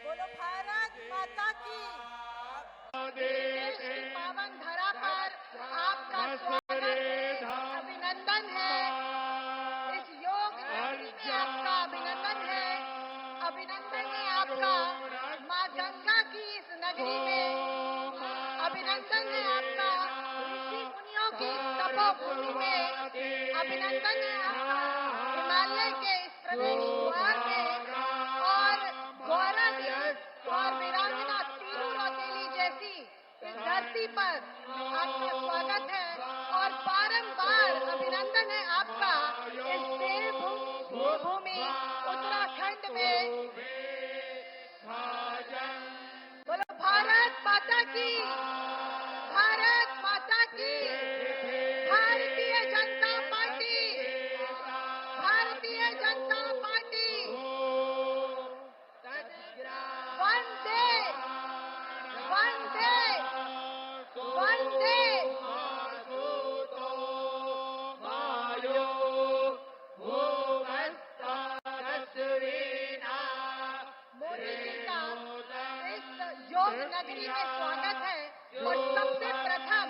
बोलो भारत माता की। देश की पावन धरा पर आपका स्वागत है, अभिनंदन है। इस योग नगरी में आपका अभिनंदन है। अभिनंदन है आपका माँ गंगा की इस नगरी में। अभिनंदन है आपका ऋषि मुनियों की तपोभूमि में। अभिनंदन है आपका हिमालय के इस प्रवेश द्वार में। और गौरा दिवस और वीरांगना तीरू रौतेली जैसी इस धरती पर आपका स्वागत है। और बारंबार अभिनंदन है आपका इस देवभूमि उत्तराखंड में। बोलो भारत माता की। भारत माता की। भारतीय जनता पार्टी। भारतीय जनता पार्टी। वंदे वंदे वंदे। मोदी जी का इस योग नगरी में स्वागत है। और सबसे प्रथम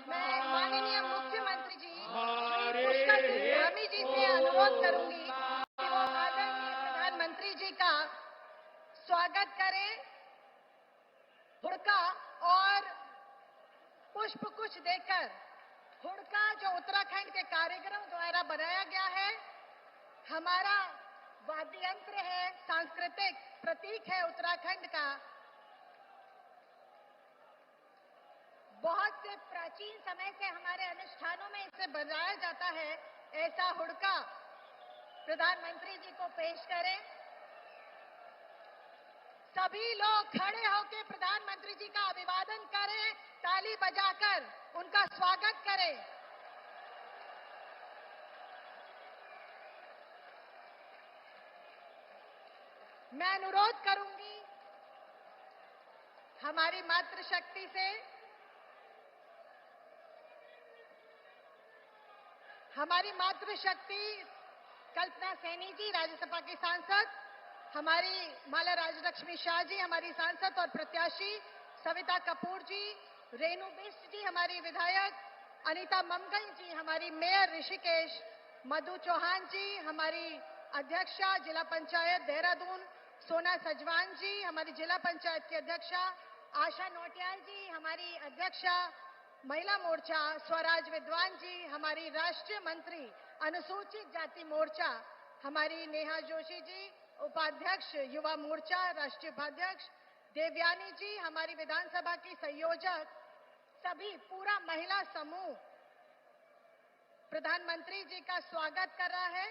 मैं माननीय मुख्यमंत्री जी श्री पुष्कर सिंह धामी जी से अनुरोध करूंगी कि वो आदरणीय प्रधानमंत्री जी का स्वागत करें। हुड़का और पुष्प कुछ देकर। हुड़का जो उत्तराखंड के कारीगरों द्वारा बनाया गया है, हमारा वाद्य यंत्र है, सांस्कृतिक प्रतीक है उत्तराखंड का। बहुत से प्राचीन समय से हमारे अनुष्ठानों में इसे बजाया जाता है। ऐसा हुड़का प्रधानमंत्री जी को पेश करें। सभी लोग खड़े होकर प्रधानमंत्री जी का अभिवादन करें, ताली बजाकर उनका स्वागत करें। मैं अनुरोध करूंगी हमारी मातृशक्ति से, हमारी मातृशक्ति कल्पना सैनी जी राज्यसभा की सांसद, हमारी माला राजलक्ष्मी शाह जी हमारी सांसद और प्रत्याशी, सविता कपूर जी, रेणु बिष्ट जी हमारी विधायक, अनीता मंगल जी हमारी मेयर ऋषिकेश, मधु चौहान जी हमारी अध्यक्षा जिला पंचायत देहरादून, सोना सजवान जी हमारी जिला पंचायत की अध्यक्षा, आशा नोटियाल जी हमारी अध्यक्षा महिला मोर्चा, स्वराज विद्वान जी हमारी राष्ट्रीय मंत्री अनुसूचित जाति मोर्चा, हमारी नेहा जोशी जी उपाध्यक्ष युवा मोर्चा राष्ट्रीय उपाध्यक्ष, देवयानी जी हमारी विधानसभा की संयोजक, सभी पूरा महिला समूह प्रधानमंत्री जी का स्वागत कर रहा है।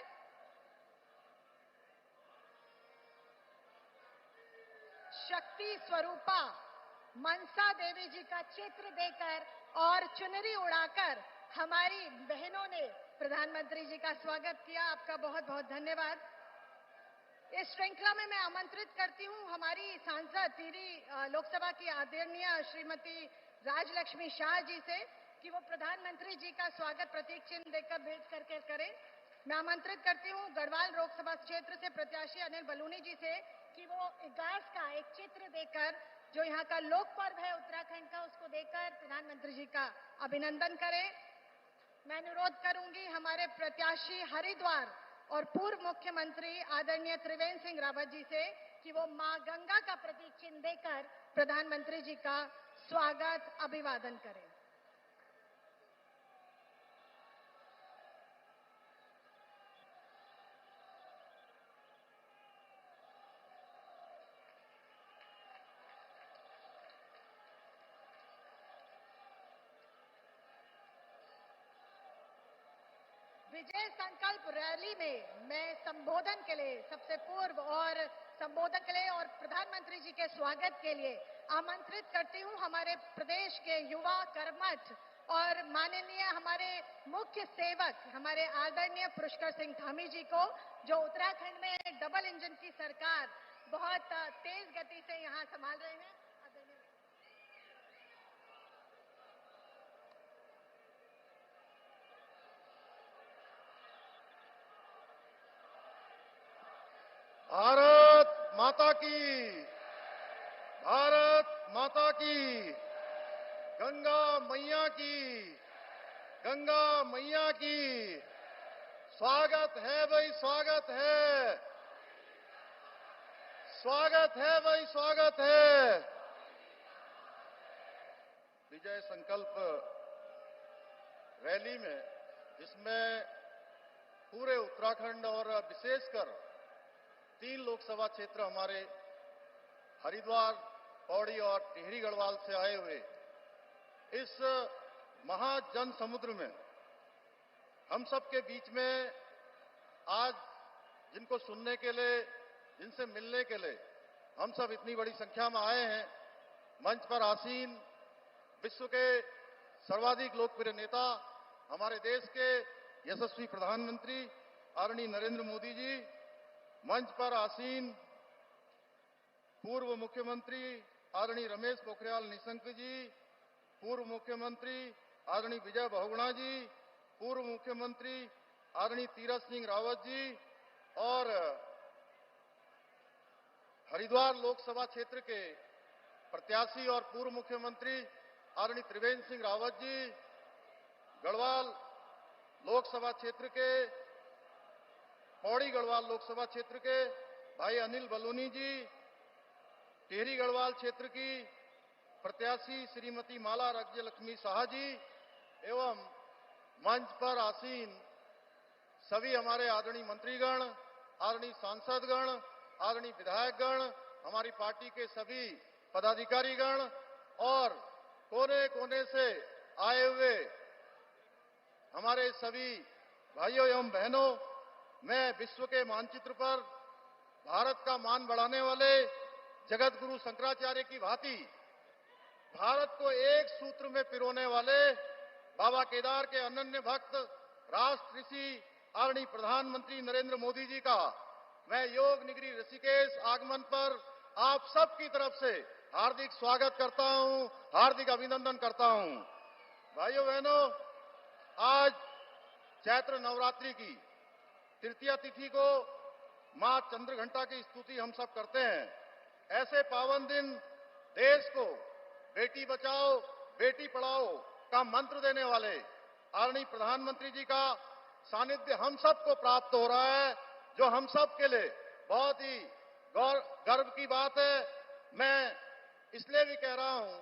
शक्ति स्वरूपा मनसा देवी जी का चित्र देकर और चुनरी उड़ाकर हमारी बहनों ने प्रधानमंत्री जी का स्वागत किया। आपका बहुत बहुत धन्यवाद। इस श्रृंखला में मैं आमंत्रित करती हूं हमारी सांसद टिहरी लोकसभा की आदरणीय श्रीमती राजलक्ष्मी शाह जी से कि वो प्रधानमंत्री जी का स्वागत प्रतीक चिन्ह देकर भेज करके करें। मैं आमंत्रित करती हूं गढ़वाल लोकसभा क्षेत्र से प्रत्याशी अनिल बलूनी जी से कि वो घास का एक चित्र देकर, जो यहाँ का लोक पर्व है उत्तराखंड का, उसको देकर प्रधानमंत्री जी का अभिनंदन करें। मैं अनुरोध करूंगी हमारे प्रत्याशी हरिद्वार और पूर्व मुख्यमंत्री आदरणीय त्रिवेंद्र सिंह रावत जी से कि वो मां गंगा का प्रतीक चिन्ह देकर प्रधानमंत्री जी का स्वागत अभिवादन करें। विजय संकल्प रैली में मैं संबोधन के लिए सबसे पूर्व और संबोधन के लिए और प्रधानमंत्री जी के स्वागत के लिए आमंत्रित करती हूं हमारे प्रदेश के युवा कर्मठ और माननीय हमारे मुख्य सेवक हमारे आदरणीय पुष्कर सिंह धामी जी को, जो उत्तराखंड में डबल इंजन की सरकार बहुत तेज गति से यहां संभाल रहे हैं। भारत माता की, भारत माता की, गंगा मैया की, गंगा मैया की। स्वागत है भाई, स्वागत है, स्वागत है भाई, स्वागत है। विजय संकल्प रैली में, जिसमें पूरे उत्तराखंड और विशेषकर 3 लोकसभा क्षेत्र हमारे हरिद्वार, पौड़ी और टिहरी गढ़वाल से आए हुए इस महाजन समुद्र में हम सबके बीच में आज जिनको सुनने के लिए, जिनसे मिलने के लिए हम सब इतनी बड़ी संख्या में आए हैं, मंच पर आसीन विश्व के सर्वाधिक लोकप्रिय नेता, हमारे देश के यशस्वी प्रधानमंत्री आदरणीय नरेंद्र मोदी जी, मंच पर आसीन पूर्व मुख्यमंत्री आदरणीय रमेश पोखरियाल निशंक जी, पूर्व मुख्यमंत्री आदरणीय विजय बहुगुणा जी, पूर्व मुख्यमंत्री आदरणीय तीरथ सिंह रावत जी और हरिद्वार लोकसभा क्षेत्र के प्रत्याशी और पूर्व मुख्यमंत्री आदरणीय त्रिवेंद्र सिंह रावत जी, गढ़वाल लोकसभा क्षेत्र के, पौड़ी गढ़वाल लोकसभा क्षेत्र के भाई अनिल बलूनी जी, टिहरी गढ़वाल क्षेत्र की प्रत्याशी श्रीमती माला राज्य लक्ष्मी शाह जी एवं मंच पर आसीन सभी हमारे आदरणीय मंत्रीगण, आदरणीय सांसदगण, आदरणीय विधायकगण, हमारी पार्टी के सभी पदाधिकारीगण और कोने कोने से आए हुए हमारे सभी भाइयों एवं बहनों, मैं विश्व के मानचित्र पर भारत का मान बढ़ाने वाले जगत गुरु शंकराचार्य की भांति भारत को एक सूत्र में पिरोने वाले बाबा केदार के अनन्य भक्त राष्ट्र ऋषि आदरणीय प्रधानमंत्री नरेंद्र मोदी जी का मैं योग नगरी ऋषिकेश आगमन पर आप सबकी तरफ से हार्दिक स्वागत करता हूं, हार्दिक अभिनंदन करता हूं। भाइयों बहनों, आज चैत्र नवरात्रि की तृतीया तिथि को मां चंद्रघंटा की स्तुति हम सब करते हैं। ऐसे पावन दिन देश को बेटी बचाओ बेटी पढ़ाओ का मंत्र देने वाले आदरणीय प्रधानमंत्री जी का सानिध्य हम सबको प्राप्त हो रहा है, जो हम सब के लिए बहुत ही गर्व की बात है। मैं इसलिए भी कह रहा हूं,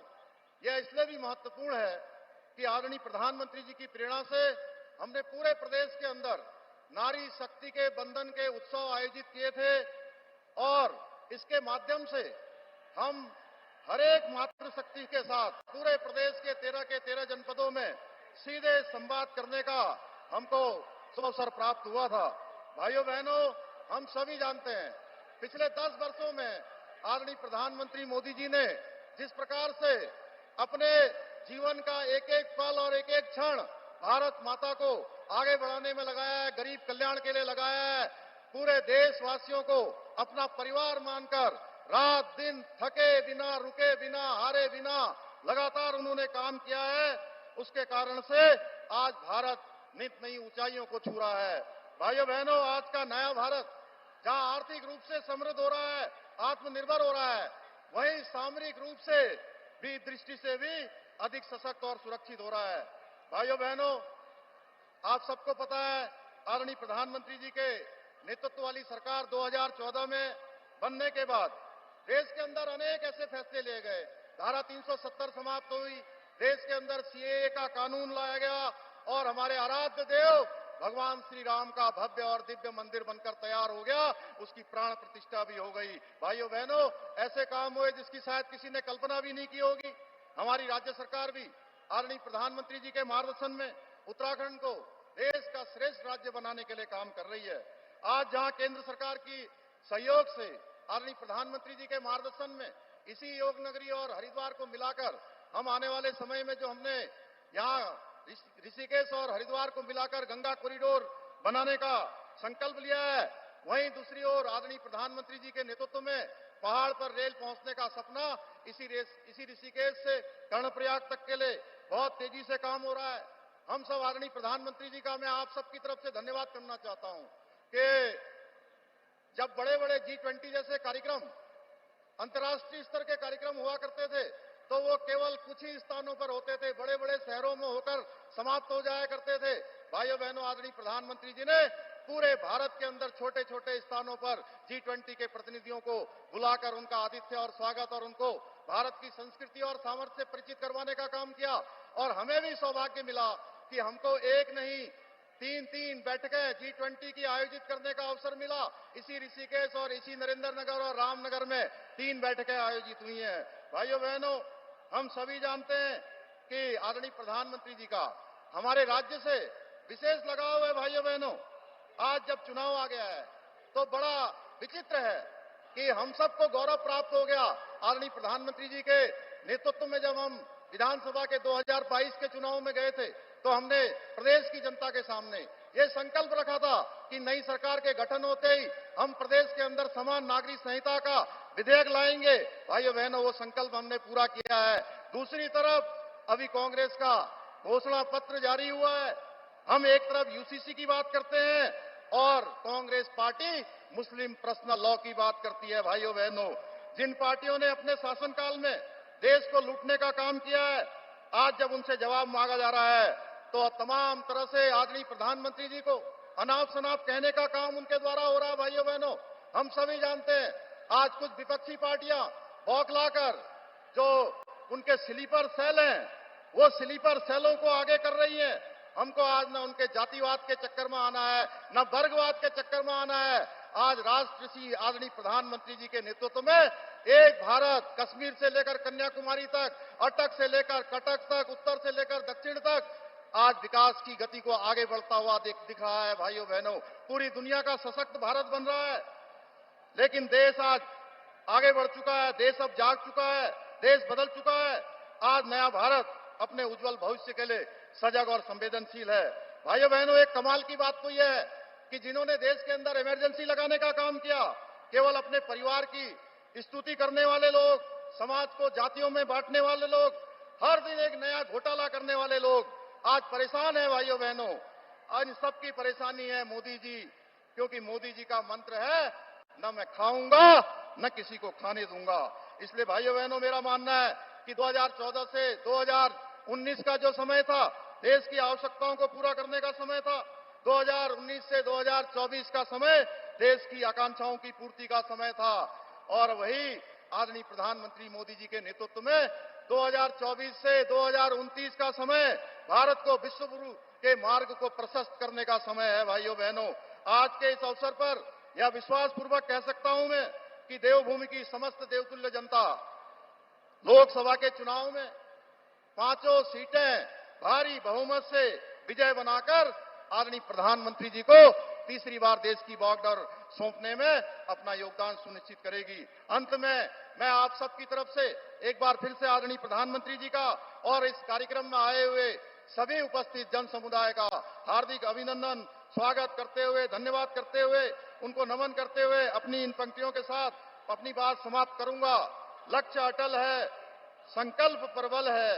यह इसलिए भी महत्वपूर्ण है कि आदरणीय प्रधानमंत्री जी की प्रेरणा से हमने पूरे प्रदेश के अंदर नारी शक्ति के बंधन के उत्सव आयोजित किए थे और इसके माध्यम से हम हर एक मातृशक्ति के साथ पूरे प्रदेश के 13 जनपदों में सीधे संवाद करने का हमको अवसर प्राप्त हुआ था। भाइयों बहनों, हम सभी जानते हैं पिछले 10 वर्षों में आदरणीय प्रधानमंत्री मोदी जी ने जिस प्रकार से अपने जीवन का एक एक पल और एक एक क्षण भारत माता को आगे बढ़ाने में लगाया है, गरीब कल्याण के लिए लगाया है, पूरे देशवासियों को अपना परिवार मानकर रात दिन थके बिना, रुके बिना, हारे बिना लगातार उन्होंने काम किया है। उसके कारण से आज भारत नित नई ऊंचाइयों को छू रहा है। भाइयों बहनों, आज का नया भारत जहां आर्थिक रूप से समृद्ध हो रहा है, आत्मनिर्भर हो रहा है, वहीं सामरिक रूप से भी दृष्टि से भी अधिक सशक्त और सुरक्षित हो रहा है। भाइयों बहनों, आप सबको पता है आदरणीय प्रधानमंत्री जी के नेतृत्व वाली सरकार 2014 में बनने के बाद देश के अंदर अनेक ऐसे फैसले लिए गए। धारा 370 समाप्त हुई, देश के अंदर सीएए का कानून लाया गया और हमारे आराध्य देव भगवान श्री राम का भव्य और दिव्य मंदिर बनकर तैयार हो गया, उसकी प्राण प्रतिष्ठा भी हो गई। भाइयों बहनों, ऐसे काम हुए जिसकी शायद किसी ने कल्पना भी नहीं की होगी। हमारी राज्य सरकार भी आदरणीय प्रधानमंत्री जी के मार्गदर्शन में उत्तराखंड को देश का श्रेष्ठ राज्य बनाने के लिए काम कर रही है। आज जहां केंद्र सरकार की सहयोग से आदरणीय प्रधानमंत्री जी के मार्गदर्शन में इसी योग नगरी और हरिद्वार को मिलाकर हम आने वाले समय में जो हमने यहाँ ऋषिकेश और हरिद्वार को मिलाकर गंगा कॉरिडोर बनाने का संकल्प लिया है, वहीं दूसरी ओर आदरणीय प्रधानमंत्री जी के नेतृत्व में पहाड़ पर रेल पहुंचने का सपना इसी ऋषिकेश से कर्णप्रयाग तक के लिए बहुत तेजी से काम हो रहा है। हम सब आदरणीय प्रधानमंत्री जी का मैं आप सबकी तरफ से धन्यवाद करना चाहता हूं कि जब बड़े बड़े G20 जैसे कार्यक्रम, अंतर्राष्ट्रीय स्तर के कार्यक्रम हुआ करते थे, तो वो केवल कुछ ही स्थानों पर होते थे, बड़े बड़े शहरों में होकर समाप्त हो जाया करते थे। भाइयों बहनों, आदरणीय प्रधानमंत्री जी ने पूरे भारत के अंदर छोटे छोटे स्थानों पर G20 के प्रतिनिधियों को बुलाकर उनका आतिथ्य और स्वागत और उनको भारत की संस्कृति और सामर्थ्य से परिचित करवाने का काम किया। और हमें भी सौभाग्य मिला कि हमको एक नहीं, तीन बैठकें G20 की आयोजित करने का अवसर मिला। इसी ऋषिकेश और इसी नरेंद्र नगर और रामनगर में 3 बैठकें आयोजित हुई हैं। भाइयों बहनों, हम सभी जानते हैं कि आदरणीय प्रधानमंत्री जी का हमारे राज्य से विशेष लगाव है। भाइयों बहनों, आज जब चुनाव आ गया है तो बड़ा विचित्र है कि हम सबको गौरव प्राप्त हो गया। आदरणीय प्रधानमंत्री जी के नेतृत्व में जब हम विधानसभा के 2022 के चुनाव में गए थे, तो हमने प्रदेश की जनता के सामने ये संकल्प रखा था कि नई सरकार के गठन होते ही हम प्रदेश के अंदर समान नागरिक संहिता का विधेयक लाएंगे। भाइयों बहनों, वो संकल्प हमने पूरा किया है। दूसरी तरफ अभी कांग्रेस का घोषणा पत्र जारी हुआ है। हम एक तरफ यूसीसी की बात करते हैं और कांग्रेस पार्टी मुस्लिम पर्सनल लॉ की बात करती है। भाइयों बहनों, जिन पार्टियों ने अपने शासनकाल में देश को लूटने का काम किया है, आज जब उनसे जवाब मांगा जा रहा है तो तमाम तरह से आदरणीय प्रधानमंत्री जी को अनाप शनाप कहने का काम उनके द्वारा हो रहा है। भाइयों बहनों, हम सभी जानते हैं आज कुछ विपक्षी पार्टियां बौखलाकर जो उनके स्लीपर सेल हैं, वो स्लीपर सेलों को आगे कर रही हैं। हमको आज न उनके जातिवाद के चक्कर में आना है, न वर्गवाद के चक्कर में आना है। आज राष्ट्रश्री आदरणीय प्रधानमंत्री जी के नेतृत्व में एक भारत, कश्मीर से लेकर कन्याकुमारी तक, अटक से लेकर कटक तक, उत्तर से लेकर दक्षिण तक, आज विकास की गति को आगे बढ़ता हुआ दिख रहा है। भाइयों बहनों, पूरी दुनिया का सशक्त भारत बन रहा है। लेकिन देश आज आगे बढ़ चुका है, देश अब जाग चुका है, देश बदल चुका है। आज नया भारत अपने उज्जवल भविष्य के लिए सजग और संवेदनशील है। भाइयों बहनों, एक कमाल की बात तो यह है कि जिन्होंने देश के अंदर इमरजेंसी लगाने का काम किया, केवल अपने परिवार की स्तुति करने वाले लोग, समाज को जातियों में बांटने वाले लोग, हर दिन एक नया घोटाला करने वाले लोग आज परेशान है। भाइयों बहनों, आज सबकी परेशानी है मोदी जी, क्योंकि मोदी जी का मंत्र है, न मैं खाऊंगा न किसी को खाने दूंगा। इसलिए भाइयों बहनों, मेरा मानना है कि 2014 से 2019 का जो समय था, देश की आवश्यकताओं को पूरा करने का समय था। 2019 से 2024 का समय देश की आकांक्षाओं की पूर्ति का समय था। और वही आदरणीय प्रधानमंत्री मोदी जी के नेतृत्व में 2024 से 2029 का समय भारत को विश्व गुरु के मार्ग को प्रशस्त करने का समय है। भाइयों बहनों, आज के इस अवसर पर यह विश्वास पूर्वक कह सकता हूं मैं कि देवभूमि की समस्त देवतुल्य जनता लोकसभा के चुनाव में 5 सीटें भारी बहुमत से विजय बनाकर आदरणीय प्रधानमंत्री जी को तीसरी बार देश की बॉर्डर सौंपने में अपना योगदान सुनिश्चित करेगी। अंत में मैं आप सबकी तरफ से एक बार फिर से आदरणीय प्रधानमंत्री जी का और इस कार्यक्रम में आए हुए सभी उपस्थित जन समुदाय का हार्दिक अभिनंदन, स्वागत करते हुए, धन्यवाद करते हुए, उनको नमन करते हुए अपनी इन पंक्तियों के साथ अपनी बात समाप्त करूंगा। लक्ष्य अटल है, संकल्प प्रबल है,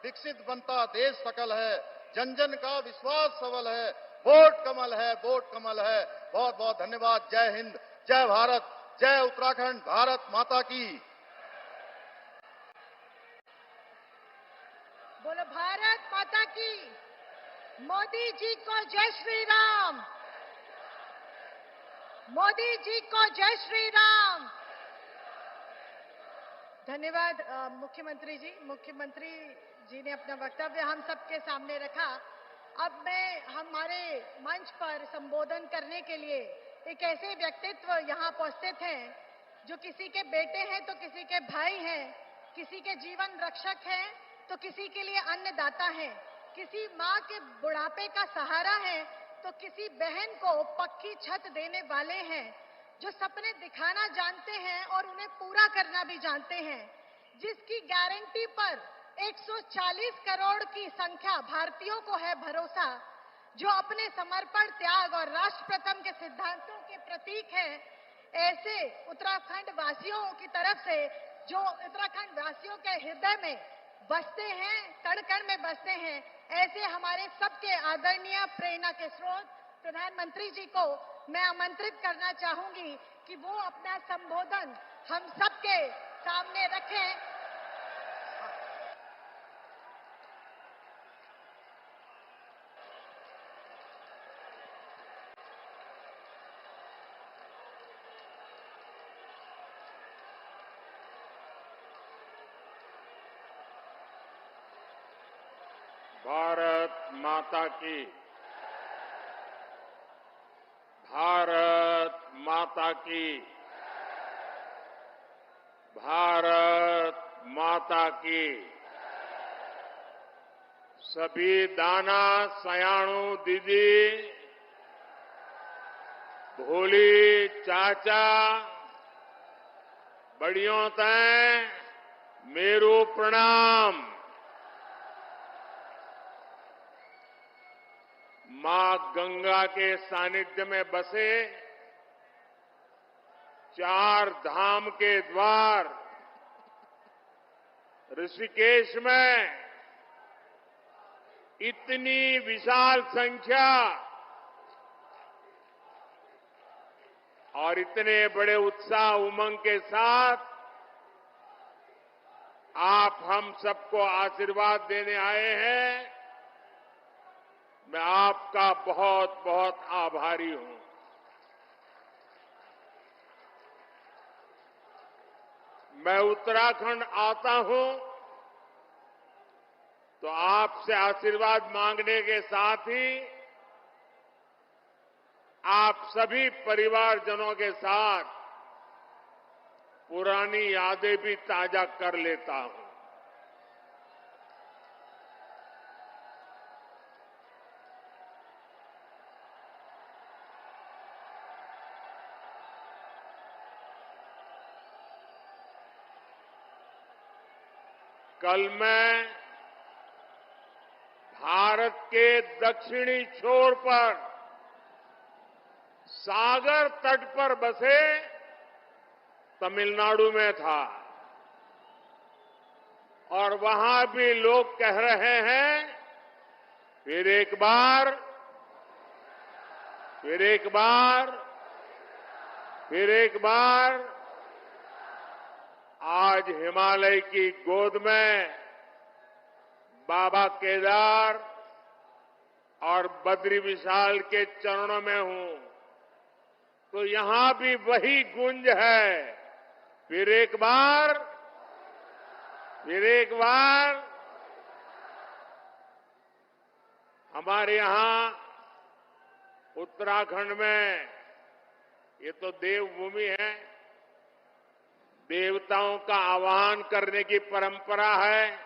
विकसित बनता देश सकल है, जन जन का विश्वास सबल है, वोट कमल है, वोट कमल है। बहुत बहुत धन्यवाद। जय हिंद, जय भारत, जय उत्तराखंड, भारत माता की। बोलो भारत माता की। मोदी जी को जय श्री राम। मोदी जी को जय श्री राम। धन्यवाद मुख्यमंत्री जी। मुख्यमंत्री जी ने अपना वक्तव्य हम सबके सामने रखा। अब मैं हमारे मंच पर संबोधन करने के लिए एक ऐसे व्यक्तित्व यहाँ उपस्थित हैं जो किसी के बेटे हैं तो किसी के भाई हैं, किसी के जीवन रक्षक हैं तो किसी के लिए अन्नदाता हैं, किसी माँ के बुढ़ापे का सहारा है तो किसी बहन को पक्की छत देने वाले हैं, जो सपने दिखाना जानते हैं और उन्हें पूरा करना भी जानते हैं, जिसकी गारंटी पर 140 करोड़ की संख्या भारतीयों को है भरोसा, जो अपने समर्पण, त्याग और राष्ट्र प्रथम के सिद्धांतों के प्रतीक हैं। ऐसे उत्तराखंड वासियों की तरफ से, जो उत्तराखंड वासियों के हृदय में बसते हैं, कण कण में बसते हैं, ऐसे हमारे सबके आदरणीय प्रेरणा के स्रोत प्रधानमंत्री जी को मैं आमंत्रित करना चाहूंगी कि वो अपना संबोधन हम सबके सामने रखें। भारत माता की, भारत माता की, भारत माता की। सभी दाना सयाणु दीदी, भोली चाचा, बड़ियों तय मेरू प्रणाम। मां गंगा के सानिध्य में बसे 4 धाम के द्वार ऋषिकेश में इतनी विशाल संख्या और इतने बड़े उत्साह उमंग के साथ आप हम सबको आशीर्वाद देने आए हैं। मैं आपका बहुत बहुत आभारी हूं। मैं उत्तराखंड आता हूं तो आपसे आशीर्वाद मांगने के साथ ही आप सभी परिवारजनों के साथ पुरानी यादें भी ताजा कर लेता हूं। कल मैं भारत के दक्षिणी छोर पर सागर तट पर बसे तमिलनाडु में था और वहां भी लोग कह रहे हैं फिर एक बार, फिर एक बार, फिर एक बार। आज हिमालय की गोद में बाबा केदार और बद्री विशाल के चरणों में हूं तो यहां भी वही गूंज है। फिर एक बार, फिर एक बार। हमारे यहां उत्तराखंड में ये तो देवभूमि है, देवताओं का आह्वान करने की परंपरा है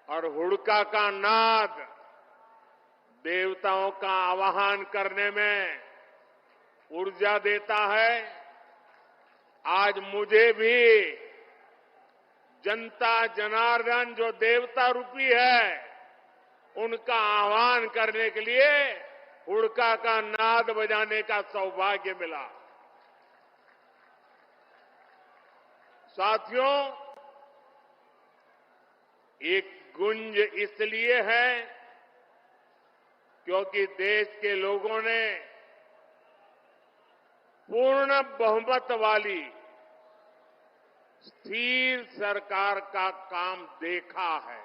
और हुड़का का नाद देवताओं का आह्वान करने में ऊर्जा देता है। आज मुझे भी जनता जनार्दन जो देवता रूपी है उनका आह्वान करने के लिए हुड़का का नाद बजाने का सौभाग्य मिला। साथियों, एक गुंज इसलिए है क्योंकि देश के लोगों ने पूर्ण बहुमत वाली स्थिर सरकार का काम देखा है।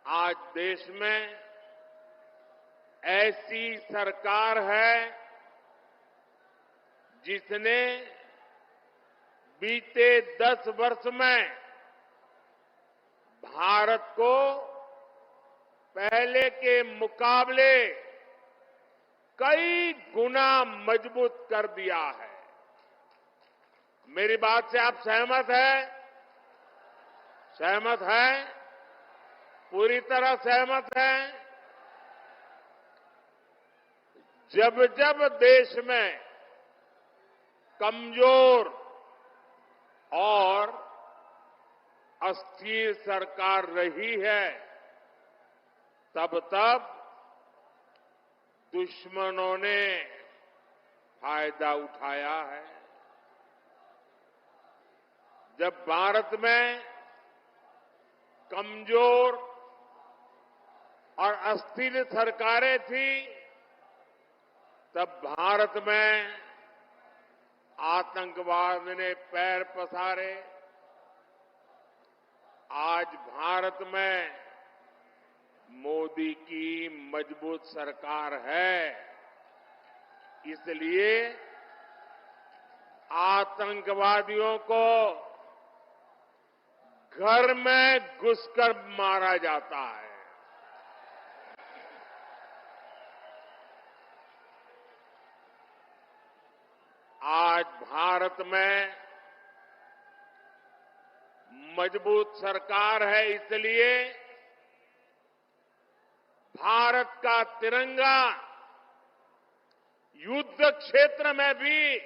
आज देश में ऐसी सरकार है जिसने बीते 10 वर्ष में भारत को पहले के मुकाबले कई गुना मजबूत कर दिया है। मेरी बात से आप सहमत हैं? सहमत हैं? पूरी तरह सहमत हैं? जब जब देश में कमजोर और अस्थिर सरकार रही है तब तब दुश्मनों ने फायदा उठाया है। जब भारत में कमजोर और अस्थिर सरकारें थी तब भारत में आतंकवाद ने पैर पसारे। आज भारत में मोदी की मजबूत सरकार है, इसलिए आतंकवादियों को घर में घुसकर मारा जाता है। आज भारत में मजबूत सरकार है, इसलिए भारत का तिरंगा युद्ध क्षेत्र में भी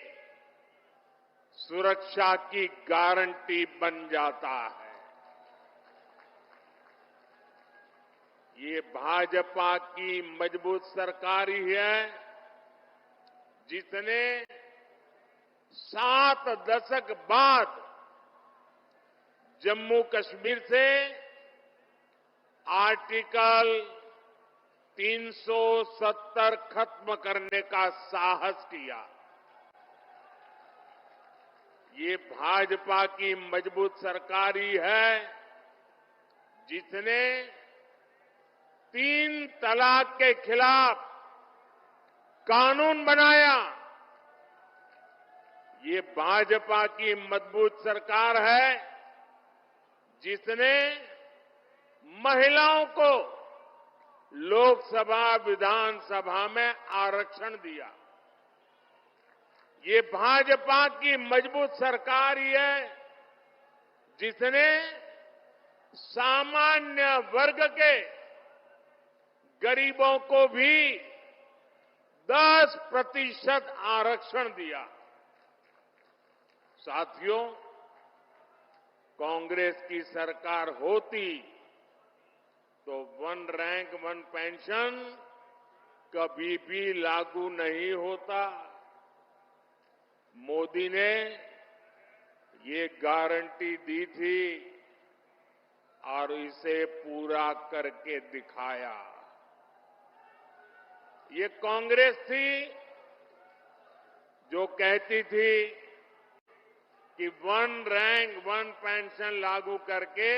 सुरक्षा की गारंटी बन जाता है। ये भाजपा की मजबूत सरकार ही है जिसने 7 दशक बाद जम्मू कश्मीर से आर्टिकल 370 खत्म करने का साहस किया। ये भाजपा की मजबूत सरकार ही है जिसने 3 तलाक के खिलाफ कानून बनाया। ये भाजपा की मजबूत सरकार है जिसने महिलाओं को लोकसभा विधानसभा में आरक्षण दिया। ये भाजपा की मजबूत सरकार ही है जिसने सामान्य वर्ग के गरीबों को भी 10% आरक्षण दिया। साथियों, कांग्रेस की सरकार होती तो 1 रैंक 1 पेंशन कभी भी लागू नहीं होता। मोदी ने ये गारंटी दी थी और इसे पूरा करके दिखाया। ये कांग्रेस थी जो कहती थी कि 1 रैंक 1 पेंशन लागू करके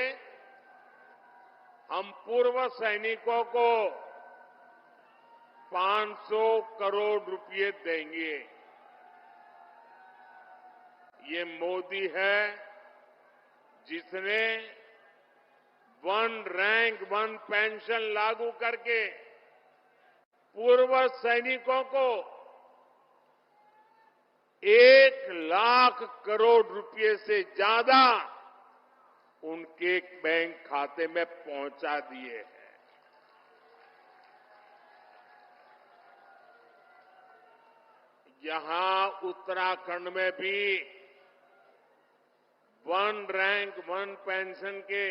हम पूर्व सैनिकों को 500 करोड़ रुपए देंगे। ये मोदी है जिसने 1 रैंक 1 पेंशन लागू करके पूर्व सैनिकों को 1 लाख करोड़ रुपए से ज्यादा उनके बैंक खाते में पहुंचा दिए हैं। यहां उत्तराखंड में भी 1 रैंक 1 पेंशन के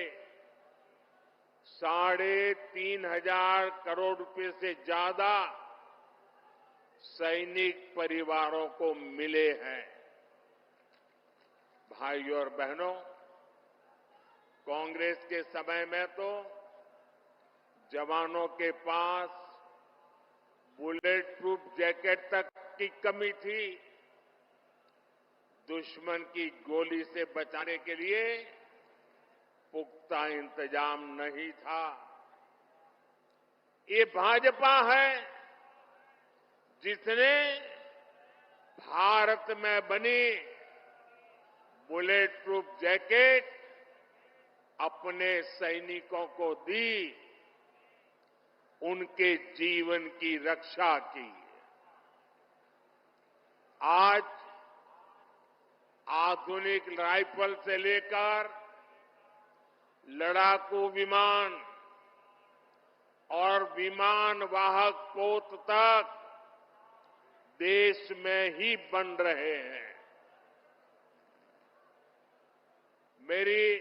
3,500 करोड़ रुपए से ज्यादा सैनिक परिवारों को मिले हैं। भाइयों और बहनों, कांग्रेस के समय में तो जवानों के पास बुलेट प्रूफ जैकेट तक की कमी थी। दुश्मन की गोली से बचाने के लिए पुख्ता इंतजाम नहीं था। ये भाजपा है जिसने भारत में बनी बुलेट प्रूफ जैकेट अपने सैनिकों को दी, उनके जीवन की रक्षा की। आज आधुनिक राइफल से लेकर लड़ाकू विमान और विमान वाहक पोत तक देश में ही बन रहे हैं। मेरी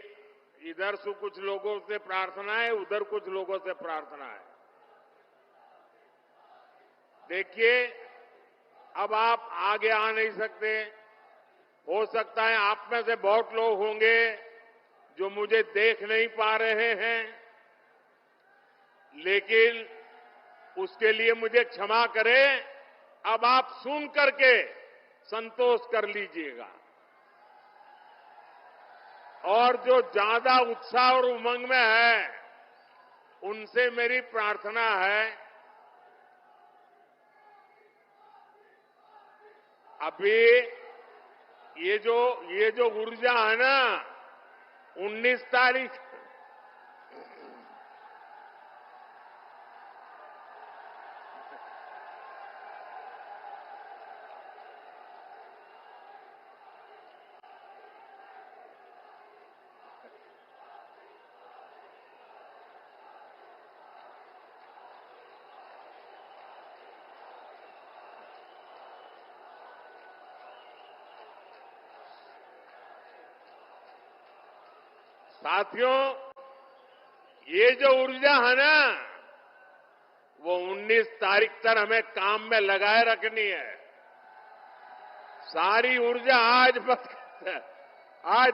इधर से कुछ लोगों से प्रार्थना है, उधर कुछ लोगों से प्रार्थना है। देखिए, अब आप आगे आ नहीं सकते। हो सकता है आप में से बहुत लोग होंगे जो मुझे देख नहीं पा रहे हैं, लेकिन उसके लिए मुझे क्षमा करें। अब आप सुन करके संतोष कर लीजिएगा। और जो ज्यादा उत्साह और उमंग में है, उनसे मेरी प्रार्थना है, अभी ये जो ऊर्जा है ना, 19 तारीख साथियों, ये जो ऊर्जा है ना, वो 19 तारीख तक हमें काम में लगाए रखनी है। सारी ऊर्जा आज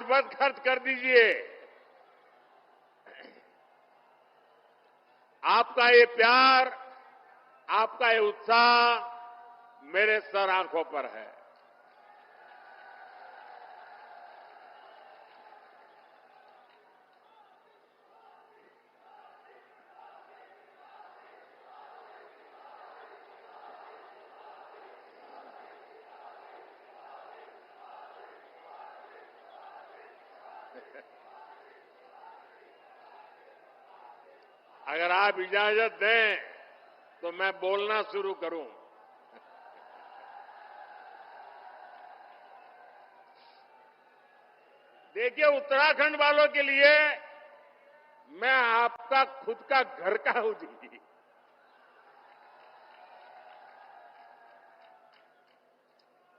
बस खर्च कर दीजिए। आपका ये प्यार, आपका ये उत्साह मेरे सर आंखों पर है। अगर आप इजाजत दें तो मैं बोलना शुरू करूं। देखिए, उत्तराखंड वालों के लिए मैं आपका खुद का घर का हूं जी।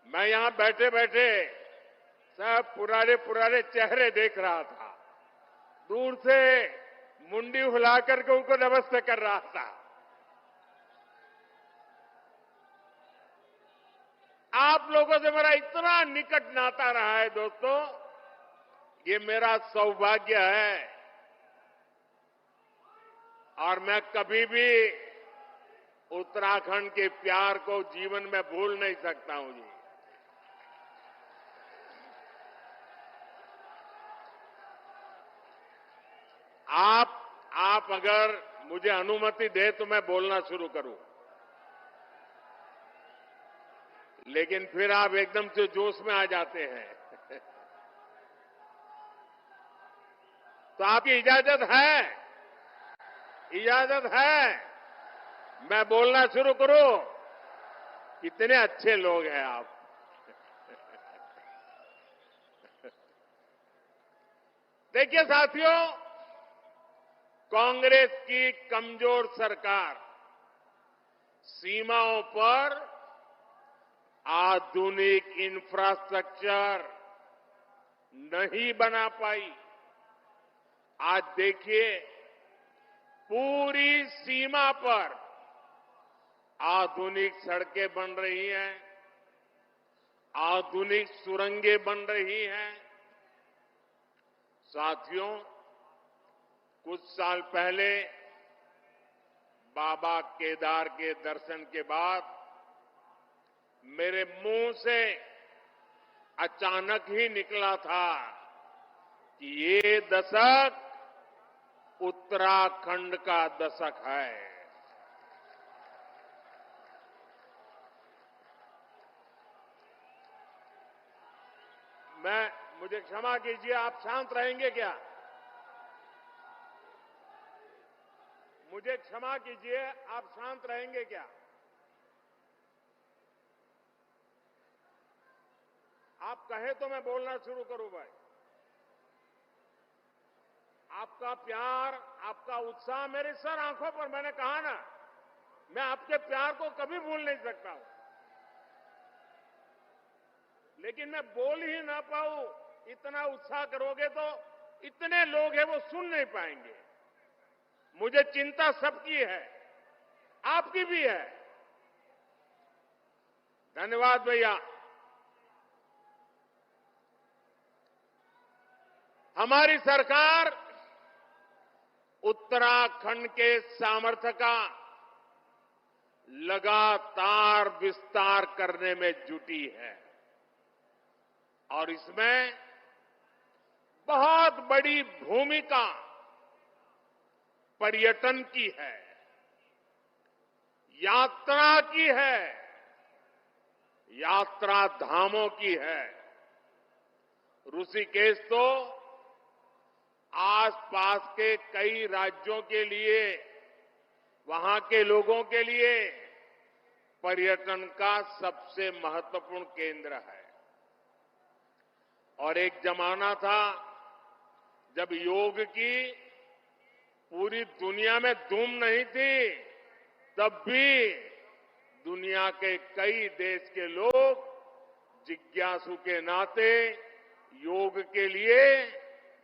मैं यहां बैठे बैठे सब पुराने चेहरे देख रहा था। दूर से मुंडी हिला करके उनको नमस्ते कर रहा था। आप लोगों से मेरा इतना निकट नाता रहा है दोस्तों, ये मेरा सौभाग्य है। और मैं कभी भी उत्तराखंड के प्यार को जीवन में भूल नहीं सकता हूं जी। आप अगर मुझे अनुमति दे तो मैं बोलना शुरू करूं, लेकिन फिर आप एकदम से जोश में आ जाते हैं। तो आपकी इजाजत है? इजाजत है मैं बोलना शुरू करूं? कितने अच्छे लोग हैं आप। देखिए साथियों, कांग्रेस की कमजोर सरकार सीमाओं पर आधुनिक इंफ्रास्ट्रक्चर नहीं बना पाई। आज देखिए, पूरी सीमा पर आधुनिक सड़कें बन रही हैं, आधुनिक सुरंगें बन रही हैं। साथियों, कुछ साल पहले बाबा केदार के दर्शन के बाद मेरे मुंह से अचानक ही निकला था कि ये दशक उत्तराखंड का दशक है। मुझे क्षमा कीजिए, आप शांत रहेंगे क्या? मुझे क्षमा कीजिए, आप शांत रहेंगे क्या? आप कहे तो मैं बोलना शुरू करूं भाई। आपका प्यार, आपका उत्साह मेरे सर आंखों पर, मैंने कहा ना, मैं आपके प्यार को कभी भूल नहीं सकता हूं। लेकिन मैं बोल ही ना पाऊं, इतना उत्साह करोगे तो इतने लोग हैं वो सुन नहीं पाएंगे। मुझे चिंता सबकी है, आपकी भी है। धन्यवाद भैया। हमारी सरकार उत्तराखंड के सामर्थ्य का लगातार विस्तार करने में जुटी है और इसमें बहुत बड़ी भूमिका पर्यटन की है, यात्रा की है, यात्रा धामों की है। ऋषिकेश तो आसपास के कई राज्यों के लिए, वहां के लोगों के लिए पर्यटन का सबसे महत्वपूर्ण केंद्र है। और एक जमाना था जब योग की पूरी दुनिया में धूम नहीं थी, तब भी दुनिया के कई देश के लोग जिज्ञासु के नाते योग के लिए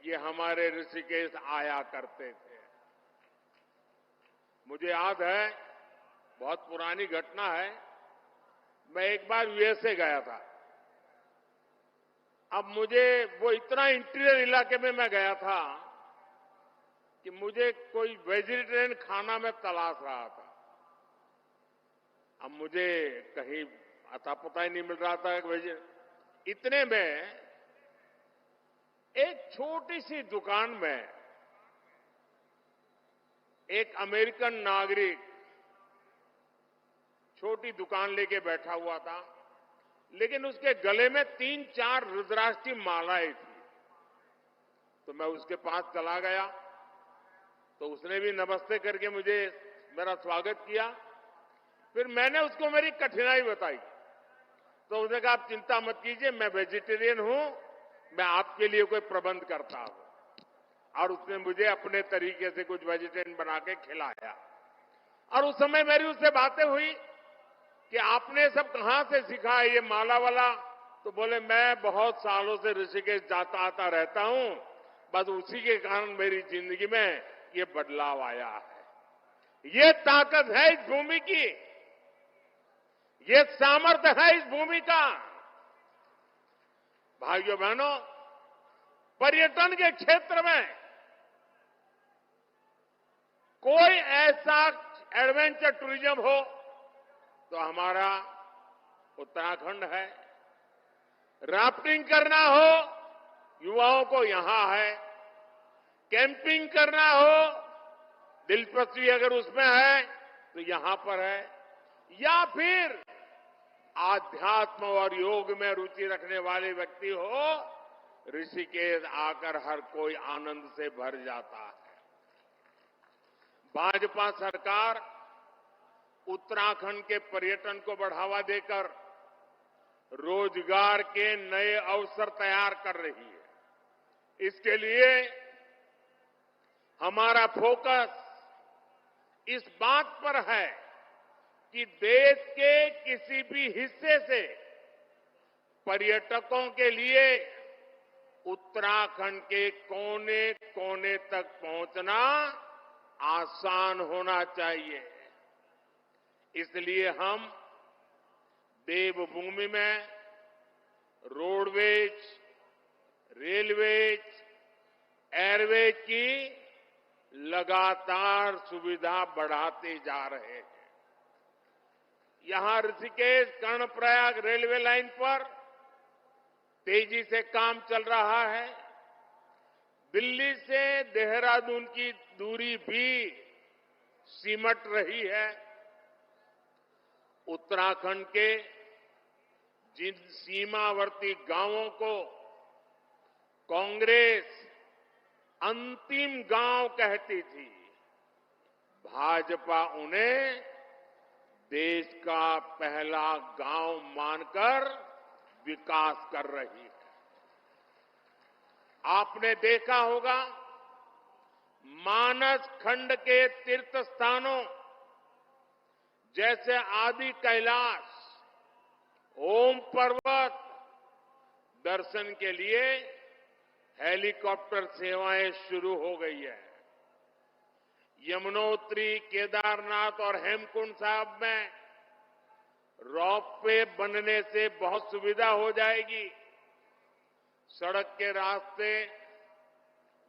ये हमारे ऋषिकेश आया करते थे। मुझे याद है, बहुत पुरानी घटना है, मैं एक बार यूएसए गया था। अब मुझे वो इतना इंटीरियर इलाके में मैं गया था कि मुझे कोई वेजिटेरियन खाना में तलाश रहा था। अब मुझे कहीं अता पता ही नहीं मिल रहा था इतने में एक छोटी सी दुकान में एक अमेरिकन नागरिक छोटी दुकान लेके बैठा हुआ था, लेकिन उसके गले में 3-4 रुद्राक्ष की मालाएं थी। तो मैं उसके पास चला गया, तो उसने भी नमस्ते करके मुझे मेरा स्वागत किया। फिर मैंने उसको मेरी कठिनाई बताई, तो उसने कहा आप चिंता मत कीजिए, मैं वेजिटेरियन हूं, मैं आपके लिए कोई प्रबंध करता हूं। और उसने मुझे अपने तरीके से कुछ वेजिटेरियन बना के खिलाया। और उस समय मेरी उससे बातें हुई कि आपने सब कहां से सीखा है ये माला वाला? तो बोले मैं बहुत सालों से ऋषिकेश जाता आता रहता हूं, बस उसी के कारण मेरी जिंदगी में ये बदलाव आया है। ये ताकत है इस भूमि की, ये सामर्थ्य है इस भूमि का। भाइयों बहनों, पर्यटन के क्षेत्र में कोई ऐसा एडवेंचर टूरिज्म हो तो हमारा उत्तराखंड है। राफ्टिंग करना हो, युवाओं को यहां है। कैंपिंग करना हो, दिलचस्पी अगर उसमें है तो यहां पर है। या फिर आध्यात्म और योग में रुचि रखने वाले व्यक्ति हो, ऋषिकेश आकर हर कोई आनंद से भर जाता है। भाजपा सरकार उत्तराखंड के पर्यटन को बढ़ावा देकर रोजगार के नए अवसर तैयार कर रही है। इसके लिए हमारा फोकस इस बात पर है कि देश के किसी भी हिस्से से पर्यटकों के लिए उत्तराखंड के कोने कोने तक पहुंचना आसान होना चाहिए। इसलिए हम देवभूमि में रोडवेज, रेलवेज, एयरवेज की लगातार सुविधा बढ़ाते जा रहे हैं। यहां ऋषिकेश कर्णप्रयाग रेलवे लाइन पर तेजी से काम चल रहा है। दिल्ली से देहरादून की दूरी भी सिमट रही है। उत्तराखंड के जिन सीमावर्ती गांवों को कांग्रेस अंतिम गांव कहती थी, भाजपा उन्हें देश का पहला गांव मानकर विकास कर रही है। आपने देखा होगा, मानस खंड के तीर्थ स्थानों जैसे आदि कैलाश, ओम पर्वत दर्शन के लिए हेलीकॉप्टर सेवाएं शुरू हो गई है। यमुनोत्री, केदारनाथ और हेमकुंड साहब में रोपवे बनने से बहुत सुविधा हो जाएगी। सड़क के रास्ते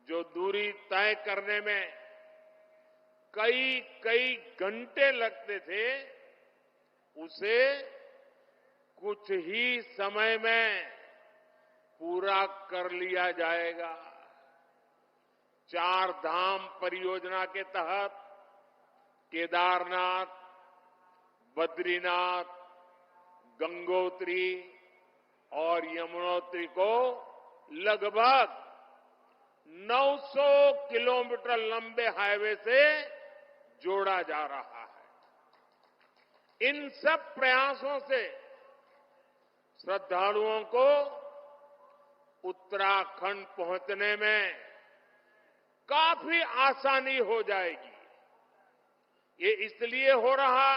जो दूरी तय करने में कई घंटे लगते थे, उसे कुछ ही समय में पूरा कर लिया जाएगा। 4 धाम परियोजना के तहत केदारनाथ, बद्रीनाथ, गंगोत्री और यमुनोत्री को लगभग 900 किलोमीटर लंबे हाईवे से जोड़ा जा रहा है। इन सब प्रयासों से श्रद्धालुओं को उत्तराखंड पहुंचने में काफी आसानी हो जाएगी। ये इसलिए हो रहा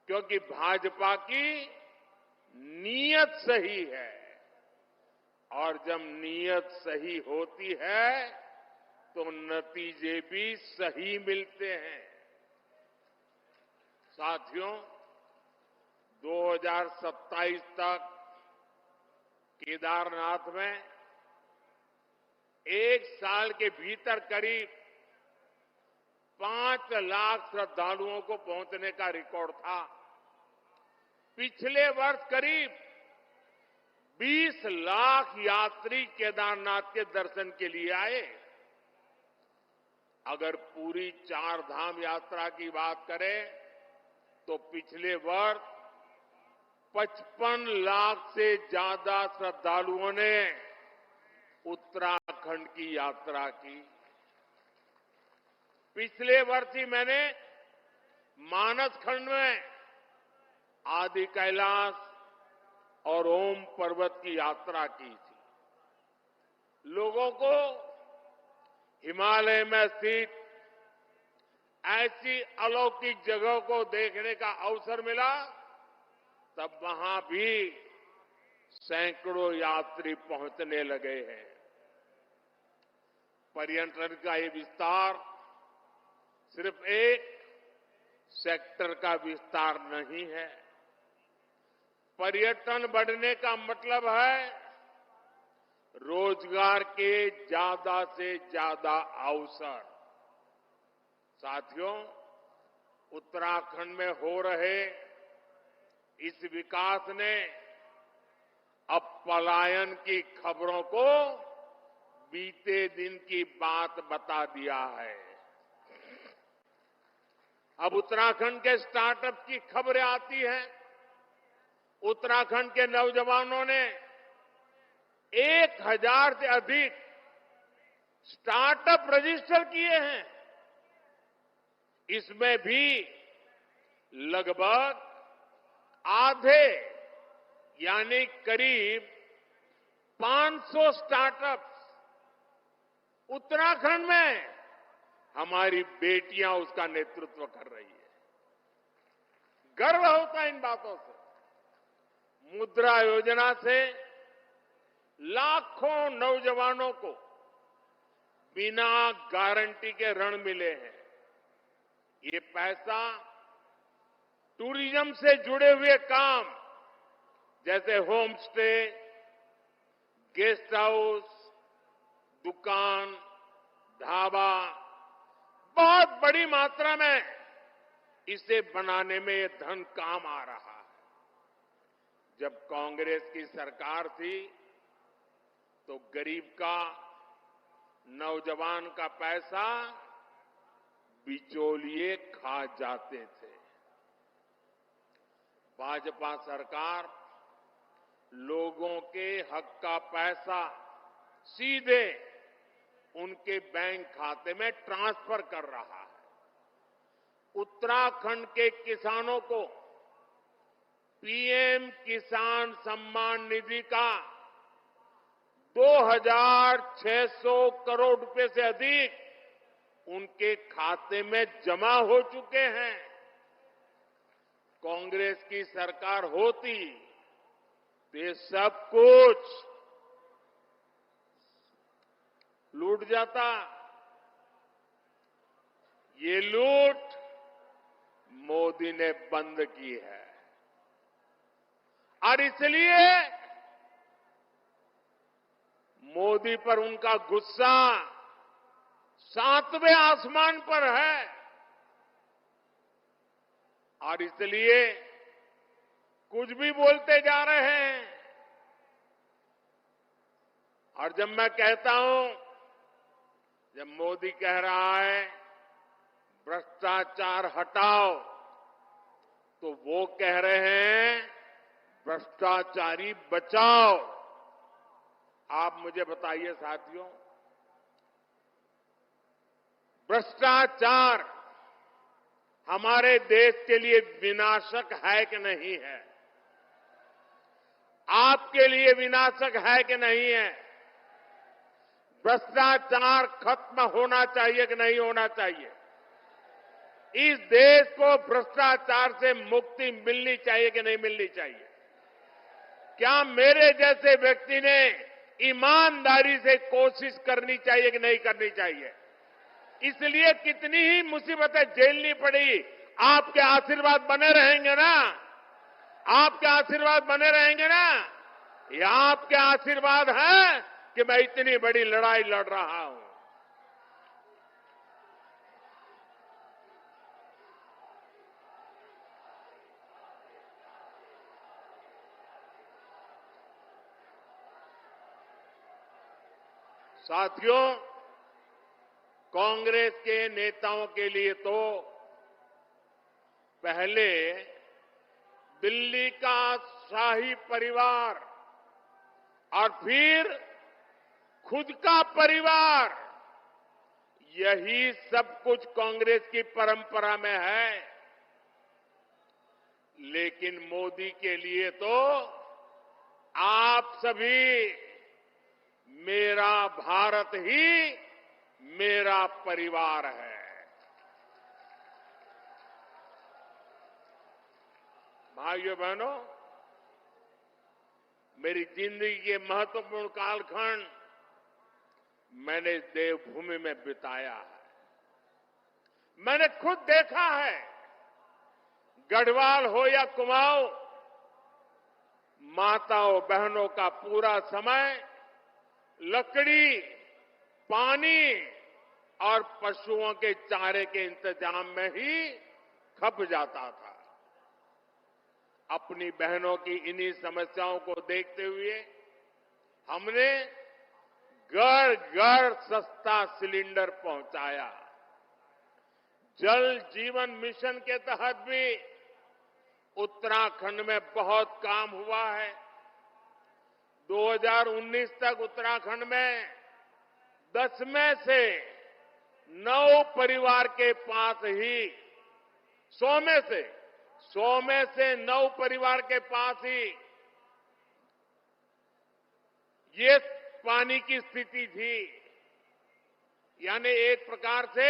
क्योंकि भाजपा की नीयत सही है, और जब नीयत सही होती है तो नतीजे भी सही मिलते हैं। साथियों, 2027 तक केदारनाथ में 1 साल के भीतर करीब 5 लाख श्रद्धालुओं को पहुंचने का रिकॉर्ड था। पिछले वर्ष करीब 20 लाख यात्री केदारनाथ के दर्शन के लिए आए। अगर पूरी 4 धाम यात्रा की बात करें तो पिछले वर्ष 55 लाख से ज्यादा श्रद्धालुओं ने उत्तराखंड की यात्रा की। पिछले वर्ष ही मैंने मानस खंड में आदि कैलाश और ओम पर्वत की यात्रा की थी। लोगों को हिमालय में स्थित ऐसी अलौकिक जगह को देखने का अवसर मिला, तब वहां भी सैकड़ों यात्री पहुंचने लगे हैं। पर्यटन का ये विस्तार सिर्फ एक सेक्टर का विस्तार नहीं है। पर्यटन बढ़ने का मतलब है रोजगार के ज्यादा से ज्यादा अवसर। साथियों, उत्तराखंड में हो रहे इस विकास ने अब पलायन की खबरों को बीते दिन की बात बता दिया है। अब उत्तराखंड के स्टार्टअप की खबरें आती हैं। उत्तराखंड के नौजवानों ने 1000 से अधिक स्टार्टअप रजिस्टर किए हैं। इसमें भी लगभग आधे यानी करीब 500 स्टार्टअप्स उत्तराखंड में हमारी बेटियां उसका नेतृत्व कर रही है। गर्व होता है इन बातों से। मुद्रा योजना से लाखों नौजवानों को बिना गारंटी के ऋण मिले हैं। ये पैसा टूरिज्म से जुड़े हुए काम जैसे होम स्टे, गेस्ट हाउस, दुकान, ढाबा, बहुत बड़ी मात्रा में इसे बनाने में ये धन काम आ रहा है। जब कांग्रेस की सरकार थी तो गरीब का, नौजवान का पैसा बिचौलिए खा जाते थे। भाजपा सरकार लोगों के हक का पैसा सीधे उनके बैंक खाते में ट्रांसफर कर रहा है। उत्तराखंड के किसानों को पीएम किसान सम्मान निधि का 2600 करोड़ रुपए से अधिक उनके खाते में जमा हो चुके हैं। कांग्रेस की सरकार होती तो ये सब कुछ लूट जाता। ये लूट मोदी ने बंद की है और इसलिए मोदी पर उनका गुस्सा 7वें आसमान पर है। और इसलिए कुछ भी बोलते जा रहे हैं। और जब मैं कहता हूं, जब मोदी कह रहा है भ्रष्टाचार हटाओ, तो वो कह रहे हैं भ्रष्टाचारी बचाओ। आप मुझे बताइए साथियों, भ्रष्टाचार हमारे देश के लिए विनाशक है कि नहीं है? आपके लिए विनाशक है कि नहीं है? भ्रष्टाचार खत्म होना चाहिए कि नहीं होना चाहिए? इस देश को भ्रष्टाचार से मुक्ति मिलनी चाहिए कि नहीं मिलनी चाहिए? क्या मेरे जैसे व्यक्ति ने ईमानदारी से कोशिश करनी चाहिए कि नहीं करनी चाहिए? इसलिए कितनी ही मुसीबतें झेलनी पड़ी, आपके आशीर्वाद बने रहेंगे ना? आपके आशीर्वाद बने रहेंगे ना? ये आपके आशीर्वाद है कि मैं इतनी बड़ी लड़ाई लड़ रहा हूं। साथियों, कांग्रेस के नेताओं के लिए तो पहले दिल्ली का शाही परिवार और फिर खुद का परिवार, यही सब कुछ कांग्रेस की परंपरा में है। लेकिन मोदी के लिए तो आप सभी, मेरा भारत ही मेरा परिवार है। भाइयों बहनों, मेरी जिंदगी के महत्वपूर्ण कालखंड मैंने देवभूमि में बिताया है। मैंने खुद देखा है, गढ़वाल हो या कुमाऊं, माताओं बहनों का पूरा समय लकड़ी, पानी और पशुओं के चारे के इंतजाम में ही खप जाता था। अपनी बहनों की इन्हीं समस्याओं को देखते हुए हमने घर घर सस्ता सिलेंडर पहुंचाया। जल जीवन मिशन के तहत भी उत्तराखंड में बहुत काम हुआ है। 2019 तक उत्तराखंड में 10 में से 9 परिवार के पास ही 100 में से 9 परिवार के पास ही ये पानी की स्थिति थी। यानी एक प्रकार से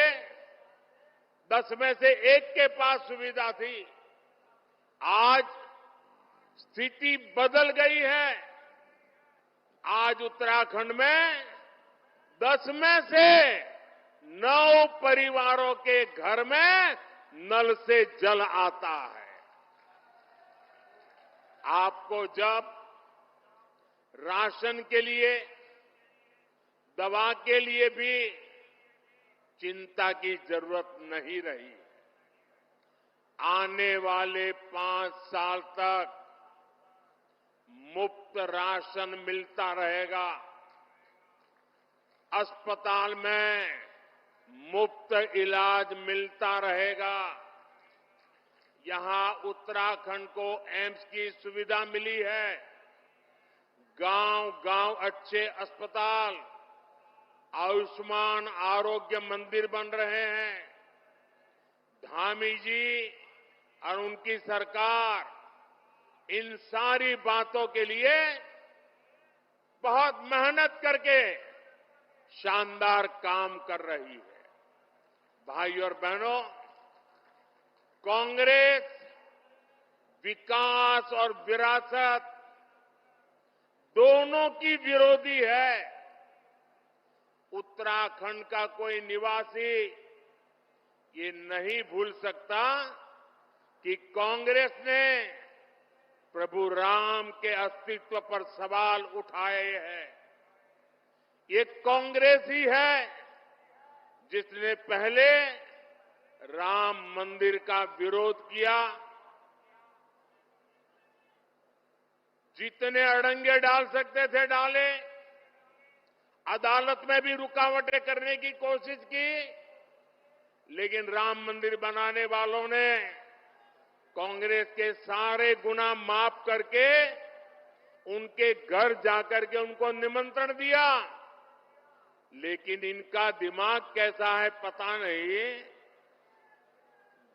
10 में से 1 के पास सुविधा थी। आज स्थिति बदल गई है। आज उत्तराखंड में 10 में से 9 परिवारों के घर में नल से जल आता है। आपको जब राशन के लिए, दवा के लिए भी चिंता की जरूरत नहीं रही। आने वाले 5 साल तक मुफ्त राशन मिलता रहेगा। अस्पताल में मुफ्त इलाज मिलता रहेगा। यहां उत्तराखंड को एम्स की सुविधा मिली है। गांव-गांव अच्छे अस्पताल, आयुष्मान आरोग्य मंदिर बन रहे हैं। धामी जी और उनकी सरकार इन सारी बातों के लिए बहुत मेहनत करके शानदार काम कर रही है। भाइयों और बहनों, कांग्रेस विकास और विरासत दोनों की विरोधी है। उत्तराखंड का कोई निवासी ये नहीं भूल सकता कि कांग्रेस ने प्रभु राम के अस्तित्व पर सवाल उठाए हैं। ये कांग्रेस ही है जिसने पहले राम मंदिर का विरोध किया, जितने अड़ंगे डाल सकते थे डाले, अदालत में भी रुकावटें करने की कोशिश की, लेकिन राम मंदिर बनाने वालों ने कांग्रेस के सारे गुना माफ करके उनके घर जाकर के उनको निमंत्रण दिया। लेकिन इनका दिमाग कैसा है पता नहीं,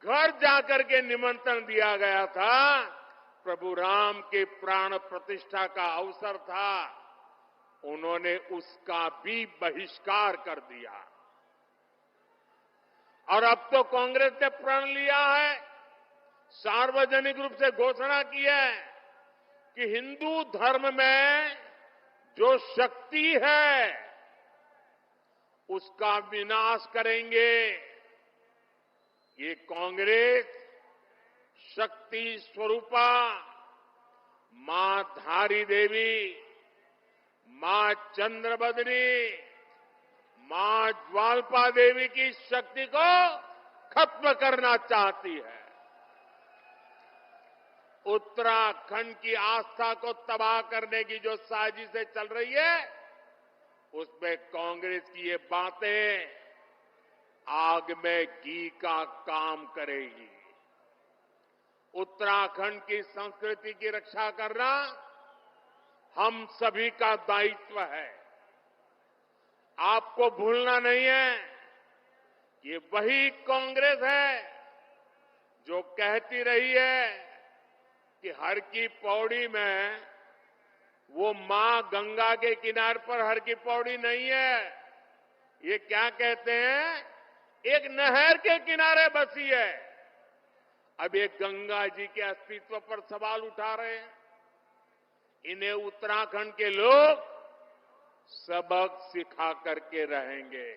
घर जाकर के निमंत्रण दिया गया था, प्रभु राम के प्राण प्रतिष्ठा का अवसर था, उन्होंने उसका भी बहिष्कार कर दिया। और अब तो कांग्रेस ने प्रण लिया है, सार्वजनिक रूप से घोषणा की है कि हिंदू धर्म में जो शक्ति है उसका विनाश करेंगे। ये कांग्रेस शक्ति स्वरूपा मां धारी देवी, मां चंद्रबदनी, मां ज्वालपा देवी की शक्ति को खत्म करना चाहती है। उत्तराखंड की आस्था को तबाह करने की जो साजिशें चल रही है, उसमें कांग्रेस की ये बातें आग में घी का काम करेगी। उत्तराखंड की संस्कृति की रक्षा करना हम सभी का दायित्व है। आपको भूलना नहीं है, ये वही कांग्रेस है जो कहती रही है कि हर की पौड़ी में वो मां गंगा के किनारे पर हर की पौड़ी नहीं है, ये क्या कहते हैं, एक नहर के किनारे बसी है। अब ये गंगा जी के अस्तित्व पर सवाल उठा रहे हैं। इन्हें उत्तराखंड के लोग सबक सिखा करके रहेंगे।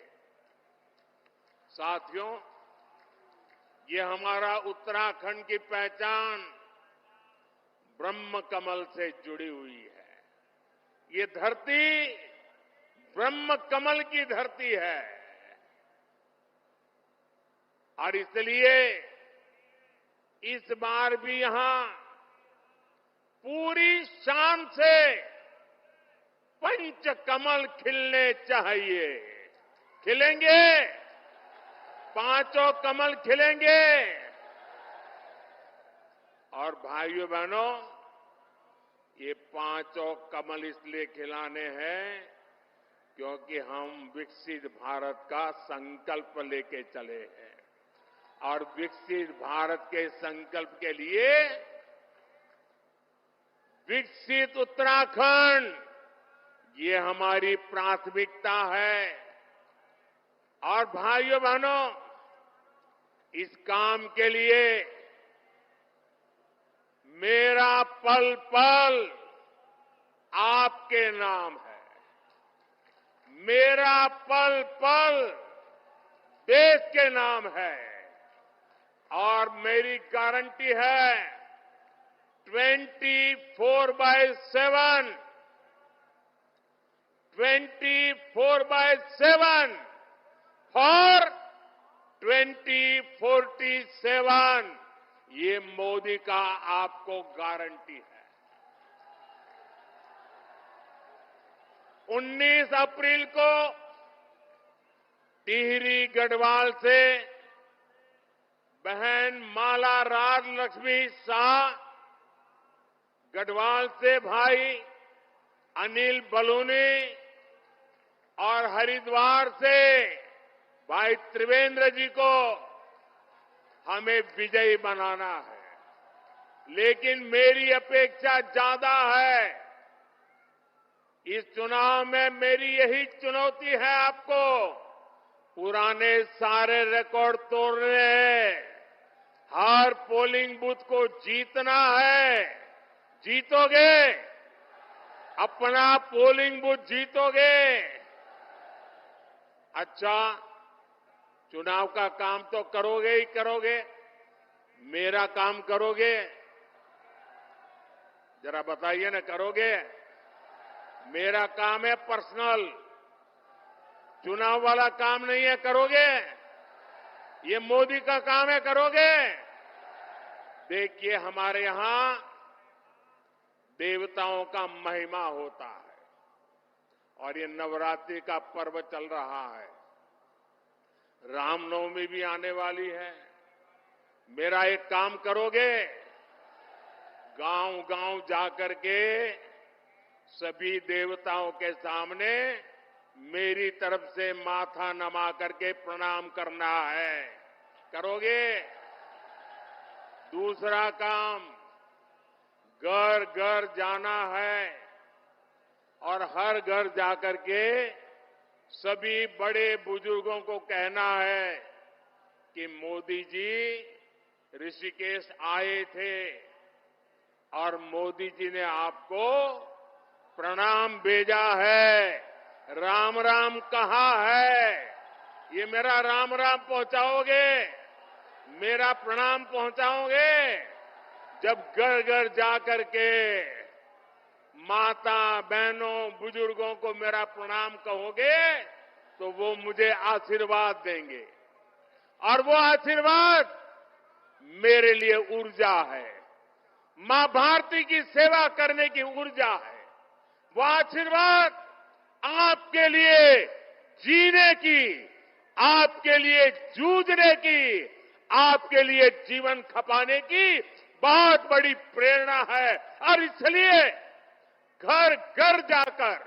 साथियों, ये हमारा उत्तराखंड की पहचान ब्रह्म कमल से जुड़ी हुई है। ये धरती ब्रह्म कमल की धरती है और इसलिए इस बार भी यहां पूरी शान से पंच कमल खिलने चाहिए। खिलेंगे, पांचों कमल खिलेंगे। और भाइयों बहनों, ये पांचों कमल इसलिए खिलाने हैं क्योंकि हम विकसित भारत का संकल्प लेके चले हैं और विकसित भारत के संकल्प के लिए विकसित उत्तराखंड ये हमारी प्राथमिकता है। और भाइयों बहनों, इस काम के लिए मेरा पल पल आपके नाम है, मेरा पल पल देश के नाम है और मेरी गारंटी है 24/7 फॉर 2047 ये मोदी का आपको गारंटी है। 19 अप्रैल को टिहरी गढ़वाल से बहन माला राज लक्ष्मी शाह, गढ़वाल से भाई अनिल बलूनी और हरिद्वार से भाई त्रिवेंद्र जी को हमें विजयी बनाना है। लेकिन मेरी अपेक्षा ज्यादा है। इस चुनाव में मेरी यही चुनौती है आपको, पुराने सारे रिकॉर्ड तोड़ने हैं, हर पोलिंग बूथ को जीतना है। जीतोगे? अपना पोलिंग बूथ जीतोगे? अच्छा, चुनाव का काम तो करोगे ही करोगे, मेरा काम करोगे? जरा बताइए ना, करोगे? मेरा काम है पर्सनल, चुनाव वाला काम नहीं है, करोगे? ये मोदी का काम है, करोगे? देखिए, हमारे यहां देवताओं का महिमा होता है और ये नवरात्रि का पर्व चल रहा है। रामनवमी भी आने वाली है। मेरा एक काम करोगे? गांव-गांव जाकर के सभी देवताओं के सामने मेरी तरफ से माथा नमा करके प्रणाम करना है। करोगे? दूसरा काम, घर घर जाना है और हर घर जाकर के सभी बड़े बुजुर्गों को कहना है कि मोदी जी ऋषिकेश आए थे और मोदी जी ने आपको प्रणाम भेजा है, राम राम कहा है। ये मेरा राम राम पहुंचाओगे? मेरा प्रणाम पहुंचाओगे? जब घर घर जाकर के माता बहनों बुजुर्गों को मेरा प्रणाम कहोगे तो वो मुझे आशीर्वाद देंगे और वो आशीर्वाद मेरे लिए ऊर्जा है, मां भारती की सेवा करने की ऊर्जा है। वो आशीर्वाद आपके लिए जीने की, आपके लिए जूझने की, आपके लिए जीवन खपाने की बहुत बड़ी प्रेरणा है। और इसलिए घर घर जाकर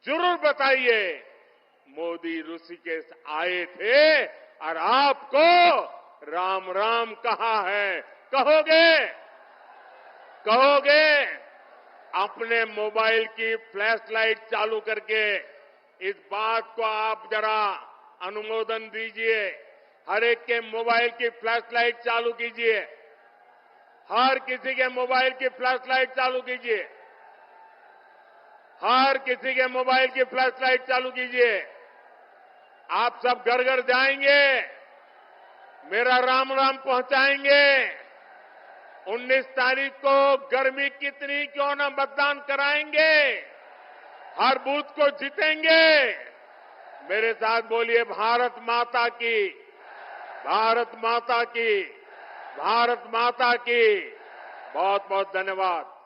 जरूर बताइए मोदी ऋषिकेश आए थे और आपको राम राम कहा है। कहोगे? कहोगे? अपने मोबाइल की फ्लैश लाइट चालू करके इस बात को आप जरा अनुमोदन दीजिए। हर एक के मोबाइल की फ्लैश लाइट चालू कीजिए। हर किसी के मोबाइल की फ्लैश लाइट चालू कीजिए। हर किसी के मोबाइल की फ्लैश लाइट चालू कीजिए। आप सब घर घर जाएंगे, मेरा राम राम पहुंचाएंगे। 19 तारीख को गर्मी कितनी क्यों न मतदान कराएंगे, हर बूथ को जीतेंगे। मेरे साथ बोलिए, भारत माता की, भारत माता की, भारत माता की। बहुत बहुत धन्यवाद।